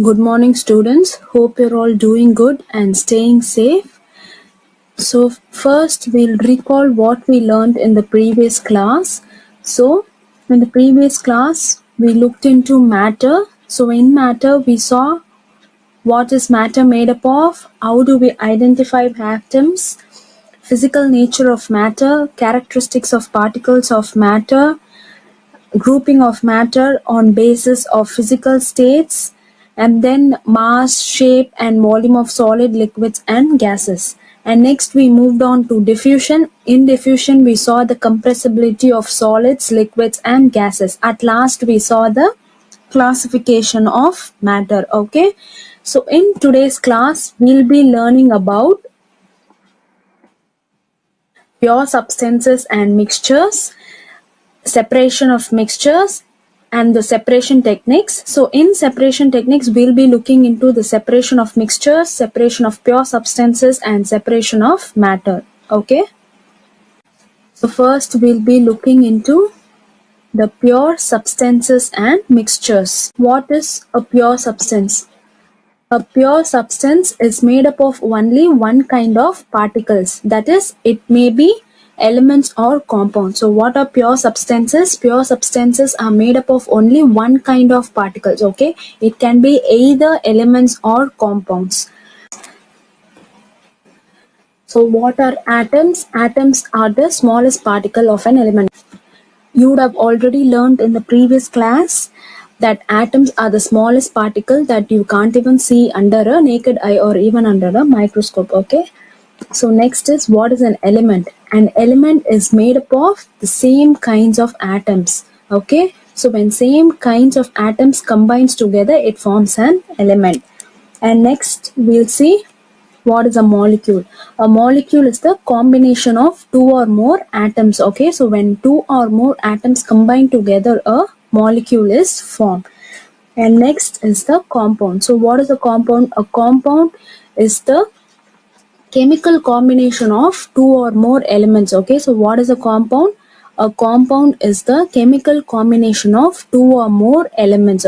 Good morning, students. Hope you're all doing good and staying safe. So, first, we'll recall what we learned in the previous class. So, in the previous class, we looked into matter. So, in matter, we saw what is matter made up of, how do we identify atoms, physical nature of matter, characteristics of particles of matter, grouping of matter on basis of physical states, and then mass, shape and volume of solid, liquids and gases. And next we moved on to diffusion. In diffusion we saw the compressibility of solids, liquids and gases. At last we saw the classification of matter. Okay, so in today's class we'll be learning about pure substances and mixtures, separation of mixtures and the separation techniques. So in separation techniques, we'll be looking into the separation of mixtures, separation of pure substances and separation of matter. Okay. So first we'll be looking into the pure substances and mixtures. What is a pure substance? A pure substance is made up of only one kind of particles. That is, it may be elements or compounds. So what are pure substances? Pure substances are made up of only one kind of particles. Okay, it can be either elements or compounds. So what are atoms? Atoms are the smallest particle of an element. You would have already learned in the previous class that atoms are the smallest particle that you can't even see under a naked eye or even under a microscope. Okay, so next is, what is an element? An element is made up of the same kinds of atoms. Okay, so when same kinds of atoms combines together, it forms an element. And next we'll see what is a molecule. A molecule is the combination of two or more atoms. Okay, so when two or more atoms combine together, a molecule is formed. And next is the compound. So what is a compound? A compound is the chemical combination of two or more elements. Okay, so what is a compound? A compound is the chemical combination of two or more elements.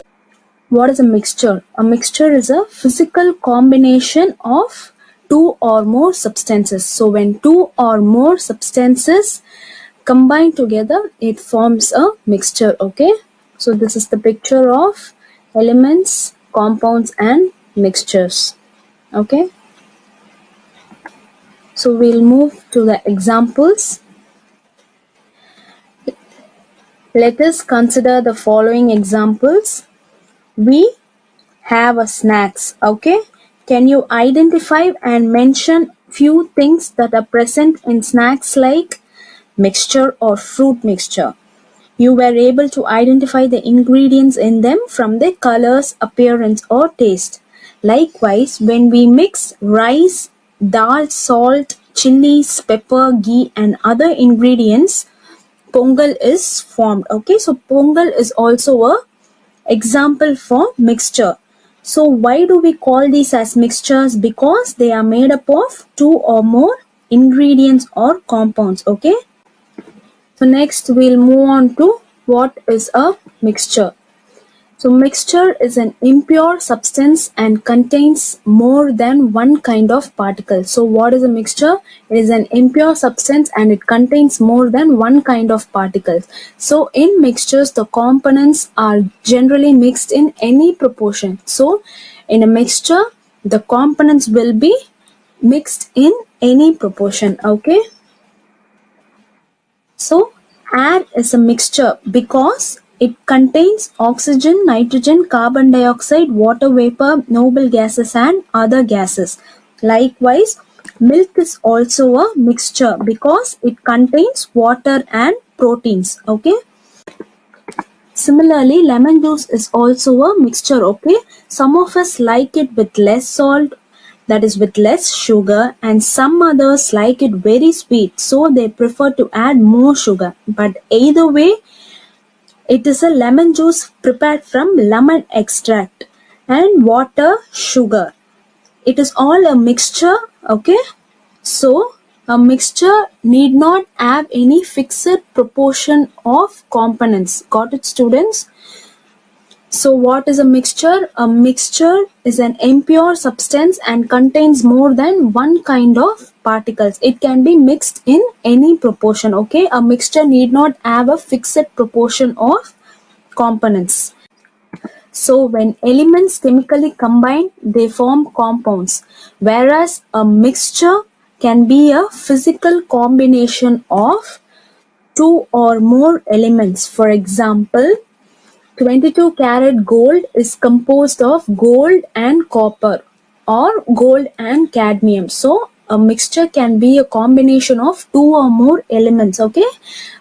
What is a mixture? A mixture is a physical combination of two or more substances. So when two or more substances combine together, it forms a mixture. Okay, so this is the picture of elements, compounds and mixtures. Okay, so we'll move to the examples. Let us consider the following examples. We have a snacks. Okay, can you identify and mention few things that are present in snacks like mixture or fruit mixture? You were able to identify the ingredients in them from their colors, appearance or taste. Likewise, when we mix rice, dal, salt, chilies, pepper, ghee and other ingredients, pongal is formed. Okay, so pongal is also a example for mixture. So why do we call these as mixtures? Because they are made up of two or more ingredients or compounds. Okay, so next we'll move on to what is a mixture. So mixture is an impure substance and contains more than one kind of particle. So what is a mixture? It is an impure substance and it contains more than one kind of particles. So in mixtures, the components are generally mixed in any proportion. So in a mixture, the components will be mixed in any proportion. Okay. So air is a mixture because it contains oxygen, nitrogen, carbon dioxide, water vapor, noble gases and other gases. Likewise, milk is also a mixture because it contains water and proteins. Okay. Similarly, lemon juice is also a mixture. Okay, some of us like it with less salt, that is with less sugar, and some others like it very sweet, so they prefer to add more sugar. But either way, it is a lemon juice prepared from lemon extract and water, sugar. It is all a mixture. Okay, so a mixture need not have any fixed proportion of components. Got it, students? So what is a mixture? A mixture is an impure substance and contains more than one kind of particles. It can be mixed in any proportion, okay? A mixture need not have a fixed proportion of components. So when elements chemically combine, they form compounds, whereas a mixture can be a physical combination of two or more elements. For example, 22 karat gold is composed of gold and copper or gold and cadmium. So a mixture can be a combination of two or more elements. Okay,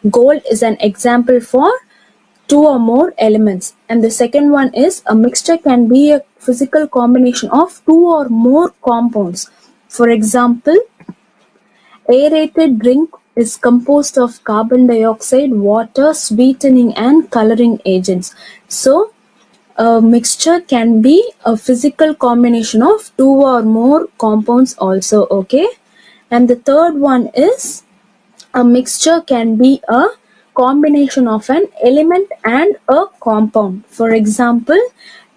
gold is an example for two or more elements, and the second one is a mixture can be a physical combination of two or more compounds. For example, aerated drink is composed of carbon dioxide, water, sweetening and coloring agents. So a mixture can be a physical combination of two or more compounds also, okay? And the third one is a mixture can be a combination of an element and a compound. For example,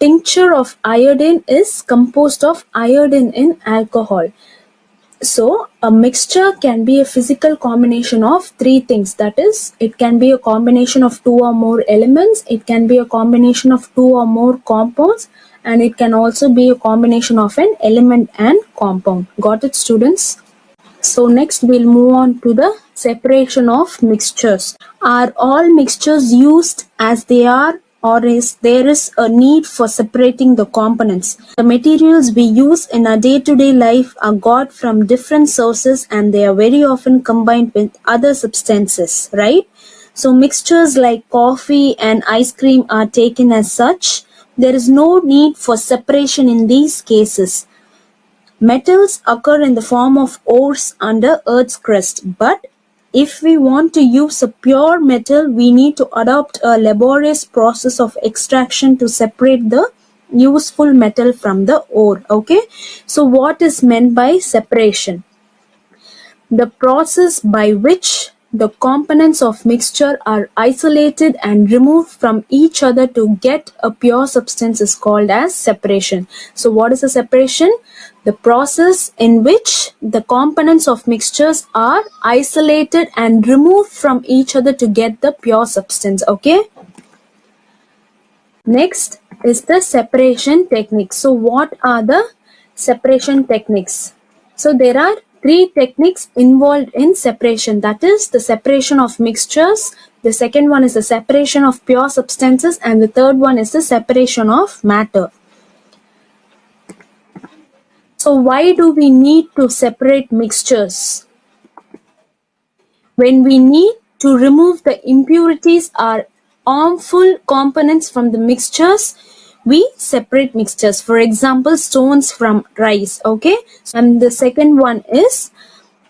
tincture of iodine is composed of iodine in alcohol. So, a mixture can be a physical combination of three things. That is, it can be a combination of two or more elements, it can be a combination of two or more compounds, and it can also be a combination of an element and compound. Got it, students? So next we'll move on to the separation of mixtures. Are all mixtures used as they are, or is there is a need for separating the components? The materials we use in our day-to-day life are got from different sources and they are very often combined with other substances, right? So mixtures like coffee and ice cream are taken as such. There is no need for separation in these cases. Metals occur in the form of ores under Earth's crust, but if we want to use a pure metal, we need to adopt a laborious process of extraction to separate the useful metal from the ore. Okay, so what is meant by separation? The process by which the components of mixture are isolated and removed from each other to get a pure substance is called as separation. So what is a separation? The process in which the components of mixtures are isolated and removed from each other to get the pure substance. Okay. Next is the separation technique. So what are the separation techniques? So there are three techniques involved in separation. That is the separation of mixtures, the second one is the separation of pure substances, and the third one is the separation of matter. So why do we need to separate mixtures? When we need to remove the impurities or harmful components from the mixtures, we separate mixtures. For example, stones from rice, okay? And the second one is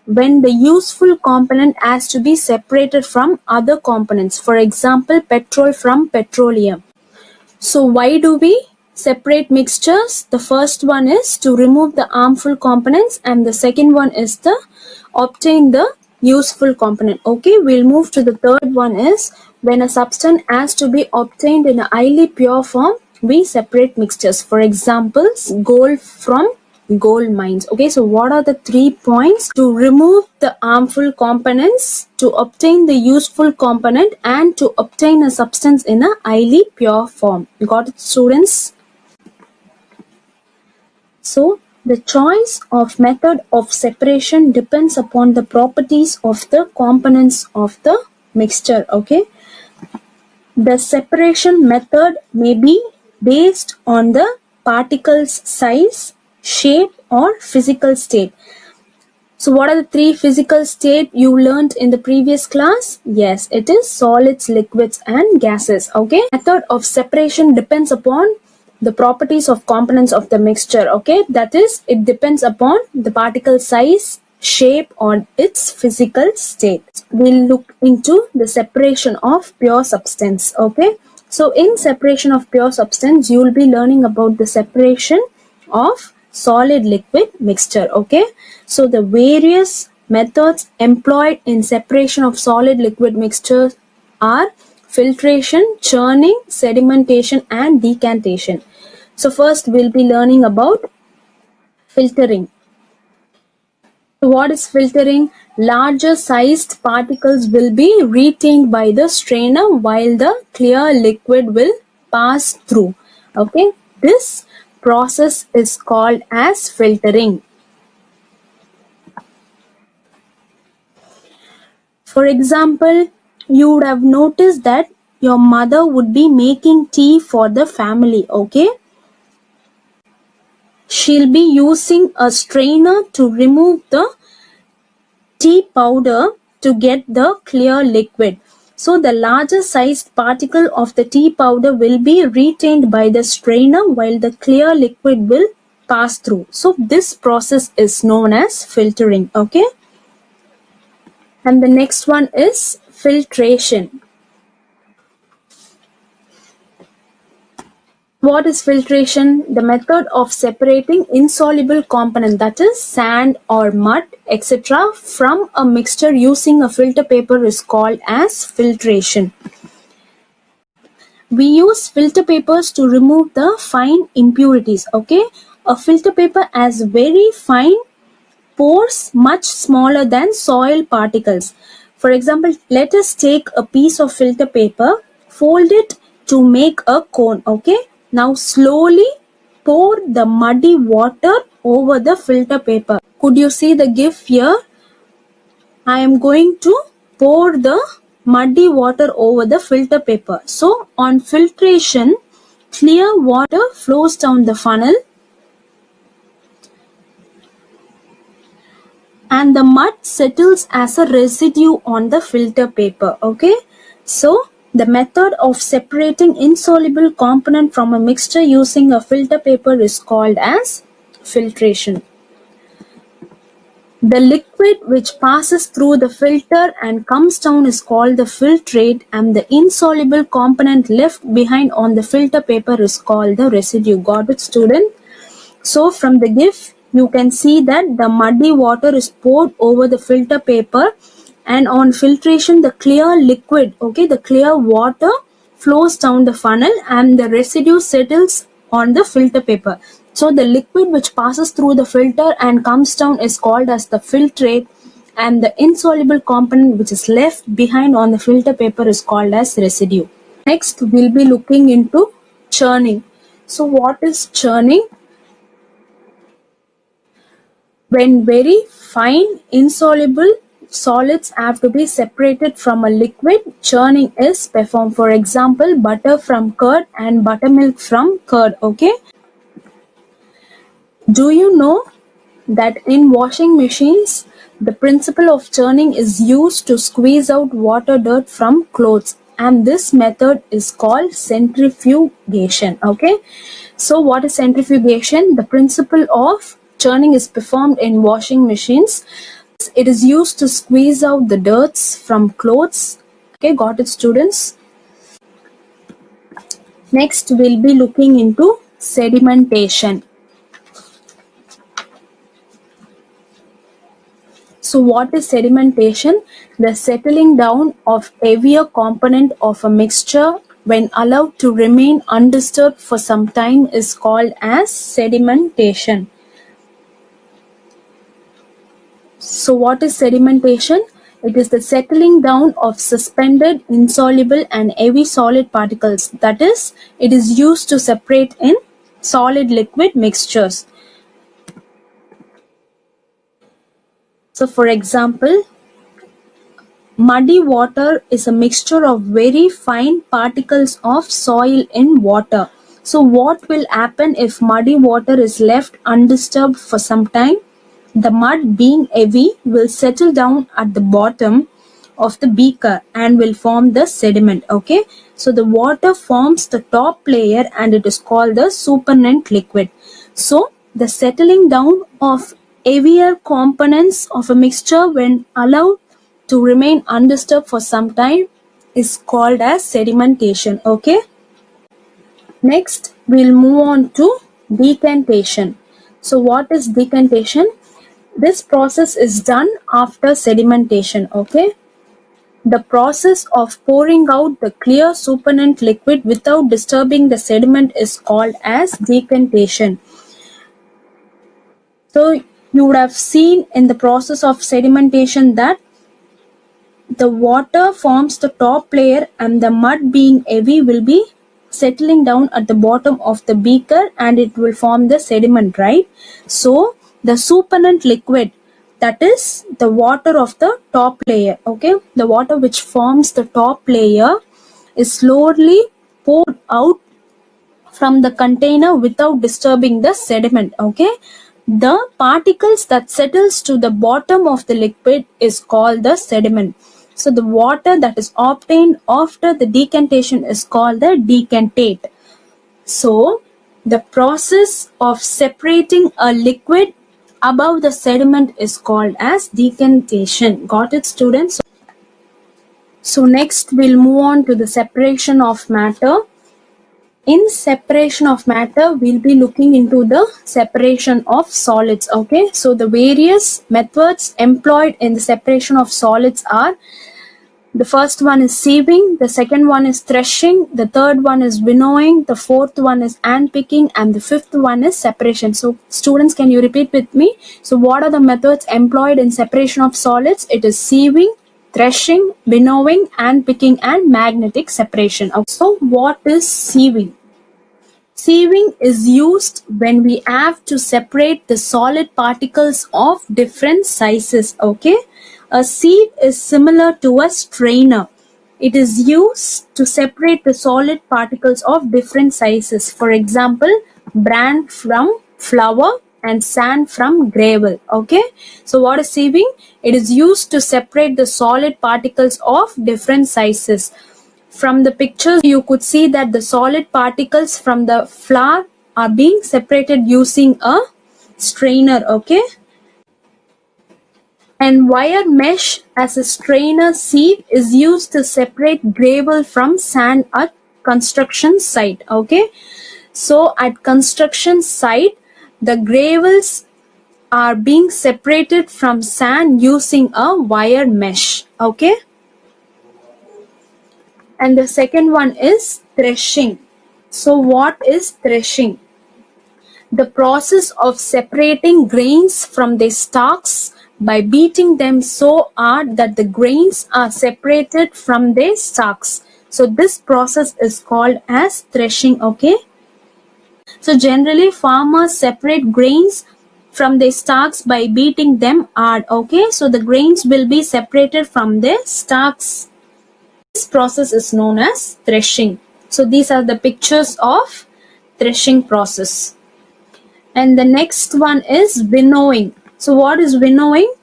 when the useful component has to be separated from other components. For example, petrol from petroleum. So why do we separate mixtures? The first one is to remove the harmful components, and the second one is to obtain the useful component. Okay, we'll move to the third one is when a substance has to be obtained in a highly pure form, we separate mixtures. For example, gold from gold mines. Okay, so what are the 3 points? To remove the harmful components, to obtain the useful component, and to obtain a substance in a highly pure form. You got it, students? So the choice of method of separation depends upon the properties of the components of the mixture. Okay, the separation method may be based on the particle's size, shape or physical state. So what are the 3 physical state you learned in the previous class? Yes, it is solids, liquids and gases. Okay, method of separation depends upon the properties of components of the mixture. Okay, that is, it depends upon the particle size, shape or its physical state. We'll look into the separation of pure substance. Okay, so in separation of pure substance, you will be learning about the separation of solid liquid mixture. Okay, so the various methods employed in separation of solid liquid mixtures are filtration, churning, sedimentation, and decantation. So first we'll be learning about filtering. So what is filtering? Larger sized particles will be retained by the strainer while the clear liquid will pass through. Okay, this process is called as filtering. For example, you would have noticed that your mother would be making tea for the family, okay? She'll be using a strainer to remove the tea powder to get the clear liquid. So the larger sized particle of the tea powder will be retained by the strainer while the clear liquid will pass through. So this process is known as filtering, okay? And the next one is filtration. What is filtration? The method of separating insoluble component, that is sand or mud, etc. from a mixture using a filter paper is called as filtration. We use filter papers to remove the fine impurities, okay? A filter paper has very fine pores much smaller than soil particles. For example, let us take a piece of filter paper, fold it to make a cone, okay? Now slowly pour the muddy water over the filter paper. Could you see the GIF here? I am going to pour the muddy water over the filter paper. So on filtration, clear water flows down the funnel and the mud settles as a residue on the filter paper, okay? So the method of separating insoluble component from a mixture using a filter paper is called as filtration. The liquid which passes through the filter and comes down is called the filtrate, and the insoluble component left behind on the filter paper is called the residue. Got it, student? So from the GIF, you can see that the muddy water is poured over the filter paper, and on filtration, the clear liquid, okay, the clear water flows down the funnel and the residue settles on the filter paper. So the liquid which passes through the filter and comes down is called as the filtrate, and the insoluble component which is left behind on the filter paper is called as residue. Next, we'll be looking into churning. So what is churning? When very fine insoluble solids have to be separated from a liquid, churning is performed. For example, butter from curd and buttermilk from curd, okay? Do you know that in washing machines, the principle of churning is used to squeeze out water dirt from clothes, and this method is called centrifugation, okay? So what is centrifugation? The principle of churning is performed in washing machines. It is used to squeeze out the dirts from clothes. Okay, got it, students? Next, we'll be looking into sedimentation. So what is sedimentation? The settling down of heavier component of a mixture when allowed to remain undisturbed for some time is called as sedimentation. So what is sedimentation? It is the settling down of suspended, insoluble and heavy solid particles. That is, it is used to separate in solid liquid mixtures. So for example, muddy water is a mixture of very fine particles of soil in water. So what will happen if muddy water is left undisturbed for some time? The mud, being heavy, will settle down at the bottom of the beaker and will form the sediment, okay? So the water forms the top layer and it is called the supernatant liquid. So the settling down of heavier components of a mixture when allowed to remain undisturbed for some time is called as sedimentation, okay? Next, we'll move on to decantation. So what is decantation? This process is done after sedimentation, okay? The process of pouring out the clear supernatant liquid without disturbing the sediment is called as decantation. So you would have seen in the process of sedimentation that the water forms the top layer and the mud being heavy will be settling down at the bottom of the beaker and it will form the sediment, right? So the supernatant liquid, that is the water of the top layer, okay, the water which forms the top layer is slowly poured out from the container without disturbing the sediment, okay. The particles that settles to the bottom of the liquid is called the sediment. So the water that is obtained after the decantation is called the decantate. So the process of separating a liquid above the sediment is called as decantation. Got it, students? So next we'll move on to the separation of matter. In separation of matter, we'll be looking into the separation of solids, okay. So the various methods employed in the separation of solids are: the first one is sieving, the second one is threshing, the third one is winnowing, the fourth one is handpicking, and the fifth one is separation. So students, can you repeat with me? So what are the methods employed in separation of solids? It is sieving, threshing, winnowing, handpicking, and magnetic separation. So what is sieving? Sieving is used when we have to separate the solid particles of different sizes, okay. A sieve is similar to a strainer. It is used to separate the solid particles of different sizes. For example, bran from flour and sand from gravel, okay. So what is sieving? It is used to separate the solid particles of different sizes. From the pictures, you could see that the solid particles from the flour are being separated using a strainer, okay. And wire mesh as a strainer sieve is used to separate gravel from sand at construction site, okay. So at construction site, the gravels are being separated from sand using a wire mesh, okay. And the second one is threshing. So what is threshing? The process of separating grains from their stalks by beating them so hard that the grains are separated from their stalks. So this process is called as threshing, okay. So generally farmers separate grains from their stalks by beating them hard, okay. So the grains will be separated from their stalks. This process is known as threshing. So these are the pictures of threshing process. And the next one is winnowing. So what is winnowing?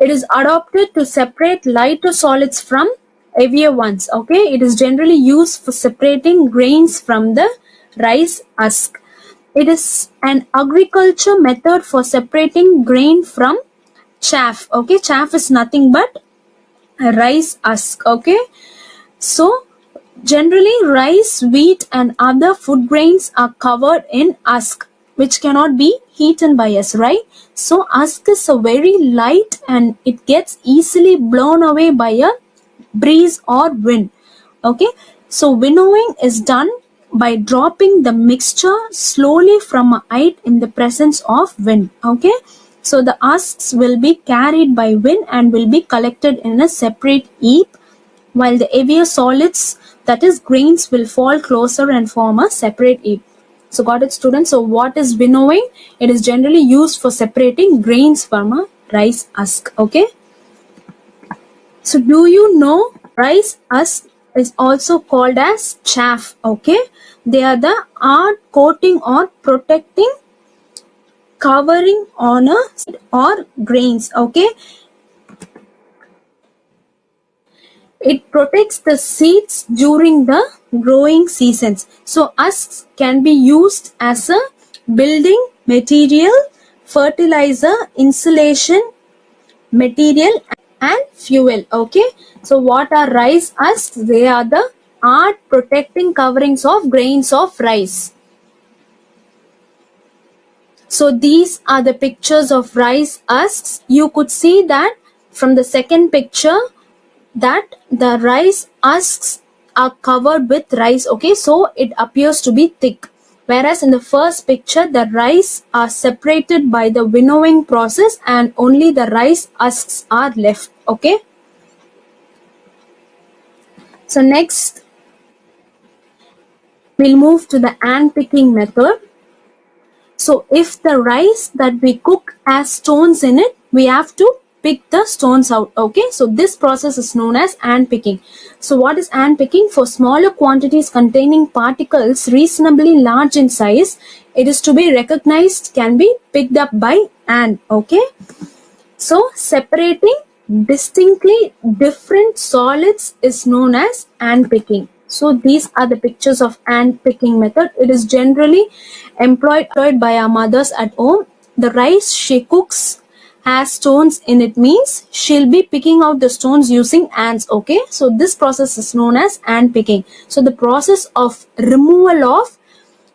It is adopted to separate lighter solids from heavier ones, okay. It is generally used for separating grains from the rice husk. It is an agriculture method for separating grain from chaff, okay. Chaff is nothing but a rice husk, okay. So generally rice, wheat and other food grains are covered in husk which cannot be eaten by us, right? So husk is a very light and it gets easily blown away by a breeze or wind, okay. So winnowing is done by dropping the mixture slowly from a height in the presence of wind, okay. So the husks will be carried by wind and will be collected in a separate heap, while the heavier solids, that is grains, will fall closer and form a separate heap. So got it, students? So what is winnowing? It is generally used for separating grains from a rice husk, okay. So do you know rice husk is also called as chaff, okay. They are the hard coating or protecting covering on a seed or grains, okay. It protects the seeds during the growing seasons. So husks can be used as a building material, fertilizer, insulation material and fuel, okay. So what are rice husks? They are the hard protecting coverings of grains of rice. So these are the pictures of rice husks. You could see that from the second picture, that the rice husks are covered with rice, okay, so it appears to be thick. Whereas in the first picture, the rice are separated by the winnowing process and only the rice husks are left, okay. So next, we'll move to the ant picking method. So if the rice that we cook has stones in it, we have to pick the stones out, okay. So this process is known as ant picking. So what is ant picking? For smaller quantities containing particles reasonably large in size, it is to be recognized, can be picked up by ant, okay. So separating distinctly different solids is known as ant picking. So these are the pictures of ant picking method. It is generally employed by our mothers at home. The rice she cooks has stones in it, means she'll be picking out the stones using ants, okay. So this process is known as ant picking. So the process of removal of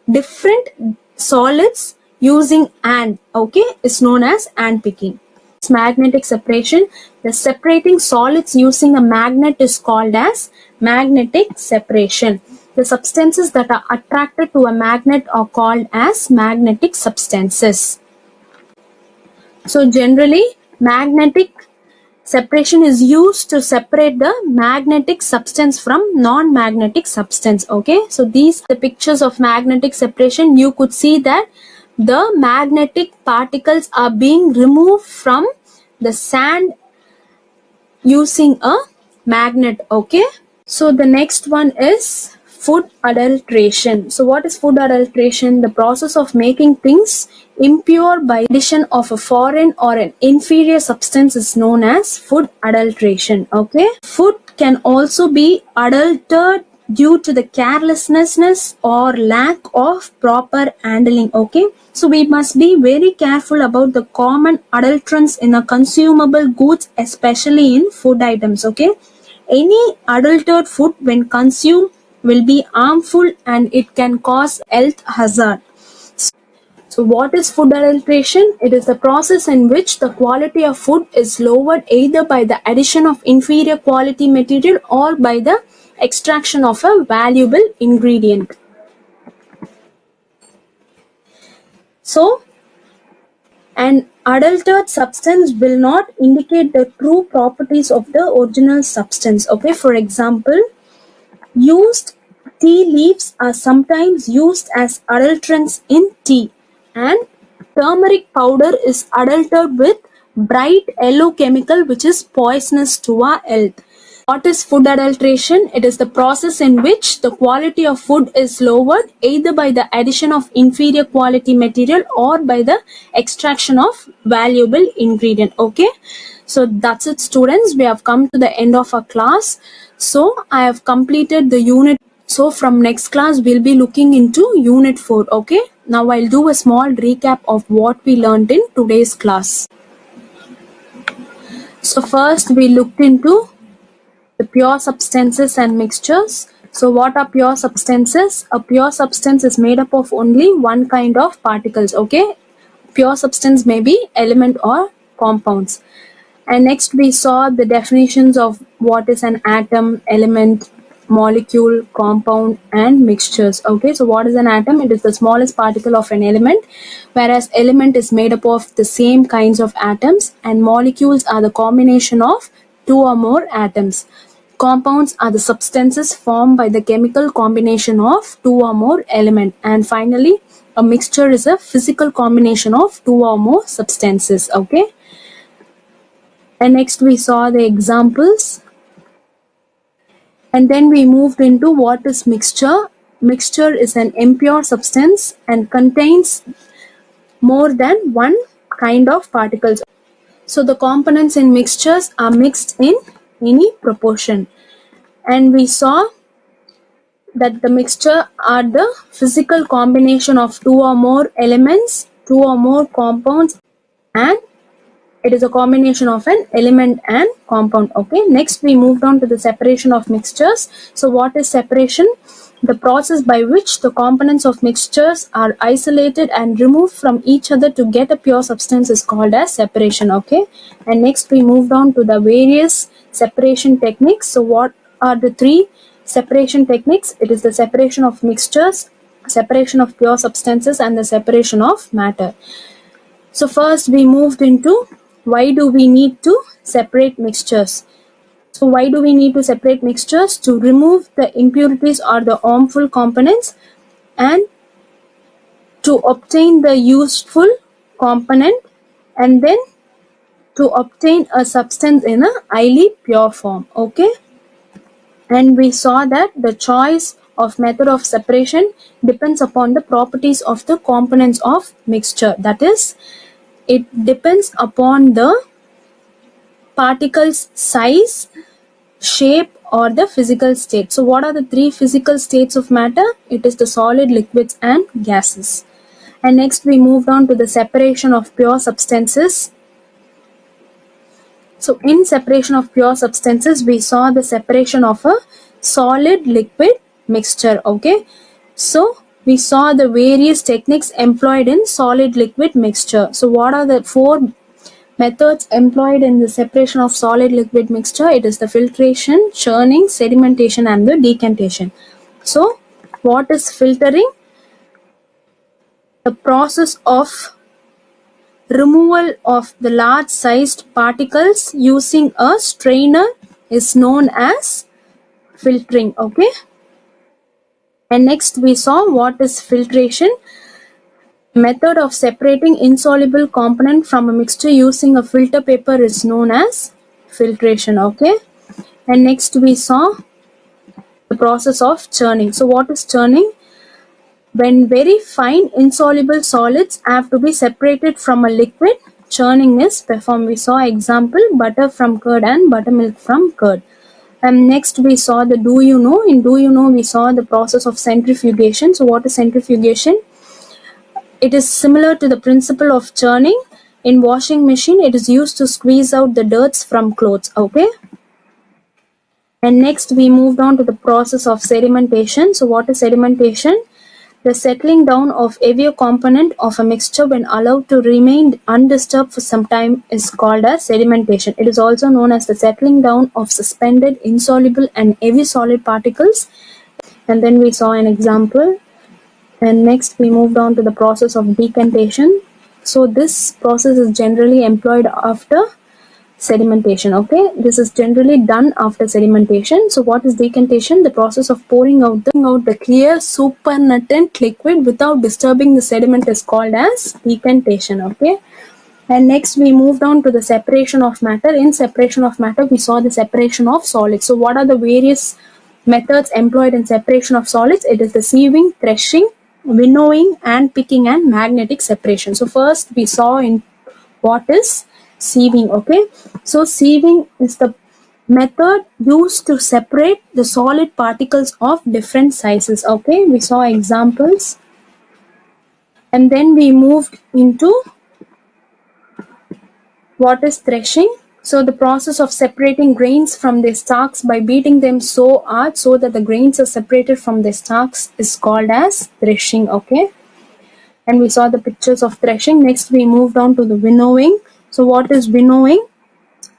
different solids using ant, okay, is known as ant picking. Magnetic separation. The separating solids using a magnet is called as magnetic separation. The substances that are attracted to a magnet are called as magnetic substances. So generally, magnetic separation is used to separate the magnetic substance from non-magnetic substance, okay. So these are the pictures of magnetic separation. You could see that the magnetic particles are being removed from the sand using a magnet, okay. So the next one is food adulteration. So what is food adulteration? The process of making things impure by addition of a foreign or an inferior substance is known as food adulteration, okay. Food can also be adulterated due to the carelessness or lack of proper handling, okay. So we must be very careful about the common adulterants in a consumable goods, especially in food items, okay. Any adulterated food when consumed will be harmful and it can cause health hazard. So what is food adulteration? It is the process in which the quality of food is lowered either by the addition of inferior quality material or by the extraction of a valuable ingredient. So an adulterated substance will not indicate the true properties of the original substance, okay. For example, used tea leaves are sometimes used as adulterants in tea, and turmeric powder is adulterated with bright yellow chemical which is poisonous to our health. What is food adulteration? It is the process in which the quality of food is lowered either by the addition of inferior quality material or by the extraction of valuable ingredient, okay. So that's it, students. We have come to the end of our class. So I have completed the unit. So from next class, we'll be looking into unit 4, okay. Now I'll do a small recap of what we learned in today's class. So first we looked into the pure substances and mixtures. So what are pure substances? A pure substance is made up of only one kind of particles, okay. Pure substance may be element or compounds. And next we saw the definitions of what is an atom, element, molecule, compound and mixtures, okay. So what is an atom? It is the smallest particle of an element, whereas element is made up of the same kinds of atoms, and molecules are the combination of two or more atoms. Compounds are the substances formed by the chemical combination of two or more elements, and finally a mixture is a physical combination of two or more substances, okay. And next we saw the examples, and then we moved into what is mixture. Mixture is an impure substance and contains more than one kind of particles. So the components in mixtures are mixed in any proportion. And we saw that the mixture are the physical combination of two or more elements, two or more compounds, and It is a combination of an element and compound. Okay, next we moved on to the separation of mixtures. So what is separation? The process by which the components of mixtures are isolated and removed from each other to get a pure substance is called as separation. Okay, and next we moved on to the various separation techniques. So what are the three separation techniques? It is the separation of mixtures, separation of pure substances, and the separation of matter. So first we moved into why do we need to separate mixtures. So why do we need to separate mixtures? To remove the impurities or the harmful components and to obtain the useful component, and then to obtain a substance in a highly pure form. Okay, and we saw that the choice of method of separation depends upon the properties of the components of mixture. That is, it depends upon the particle's size, shape, or the physical state. So what are the three physical states of matter? It is the solid, liquids, and gases. And next we moved on to the separation of pure substances. So in separation of pure substances, we saw the separation of a solid liquid mixture. Okay, so we saw the various techniques employed in solid liquid mixture. So what are the four methods employed in the separation of solid liquid mixture? It is the filtration, churning, sedimentation, and the decantation. So what is filtering? The process of removal of the large sized particles using a strainer is known as filtering. Okay, and next we saw what is filtration. Method of separating insoluble component from a mixture using a filter paper is known as filtration. Okay, and next we saw the process of churning. So what is churning? When very fine insoluble solids have to be separated from a liquid, churning is performed. We saw example butter from curd and buttermilk from curd. And next we saw the do you know. In do you know we saw the process of centrifugation. So what is centrifugation? It is similar to the principle of churning. In washing machine, it is used to squeeze out the dirts from clothes. Okay. And next we moved on to the process of sedimentation. So what is sedimentation? The settling down of heavier component of a mixture when allowed to remain undisturbed for some time is called as sedimentation. It is also known as the settling down of suspended, insoluble, and heavy solid particles. And then we saw an example. And next we moved on to the process of decantation. So this process is generally employed after sedimentation. Okay, this is generally done after sedimentation. So what is decantation? The process of pouring out the clear supernatant liquid without disturbing the sediment is called as decantation. Okay, and next we moved on to the separation of matter. In separation of matter we saw the separation of solids. So what are the various methods employed in separation of solids? It is the sieving, threshing, winnowing, and picking, and magnetic separation. So first we saw in what is sieving. Okay, so sieving is the method used to separate the solid particles of different sizes. Okay, we saw examples. And then we moved into what is threshing. So the process of separating grains from their stalks by beating them so hard so that the grains are separated from their stalks is called as threshing. Okay, and we saw the pictures of threshing. Next we moved on to the winnowing. So what is winnowing?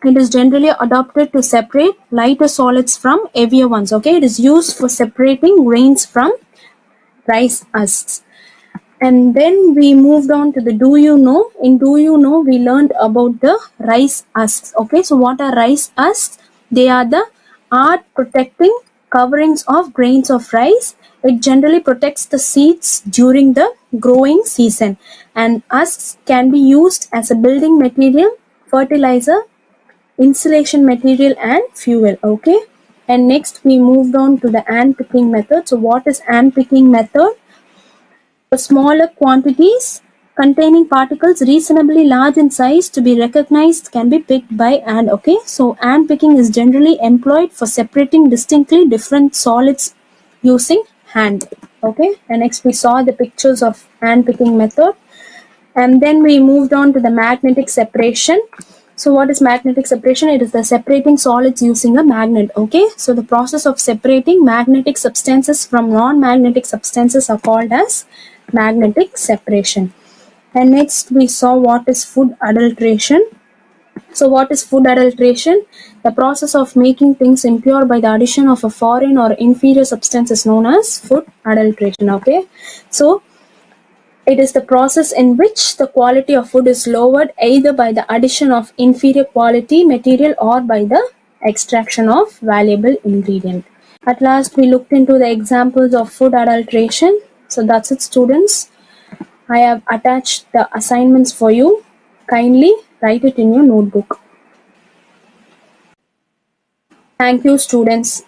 It is generally adopted to separate lighter solids from heavier ones. Okay, it is used for separating grains from rice husks. And then we moved on to the do you know. In do you know we learned about the rice husks. Okay, so what are rice husks? They are the hard protecting coverings of grains of rice. It generally protects the seeds during the growing season, and husks can be used as a building material, fertilizer, insulation material, and fuel. Okay, and next we moved on to the hand picking method. So what is hand picking method? The smaller quantities containing particles reasonably large in size to be recognized can be picked by hand. Okay, so hand picking is generally employed for separating distinctly different solids using hand. Okay, and next we saw the pictures of hand picking method. And then we moved on to the magnetic separation. So what is magnetic separation? It is the separating solids using a magnet. Okay, so the process of separating magnetic substances from non-magnetic substances are called as magnetic separation. And next we saw what is food adulteration. So what is food adulteration? The process of making things impure by the addition of a foreign or inferior substance is known as food adulteration. Okay, so it is the process in which the quality of food is lowered either by the addition of inferior quality material or by the extraction of valuable ingredient. At last, we looked into the examples of food adulteration. So that's it, students. I have attached the assignments for you. Kindly write it in your notebook. Thank you, students.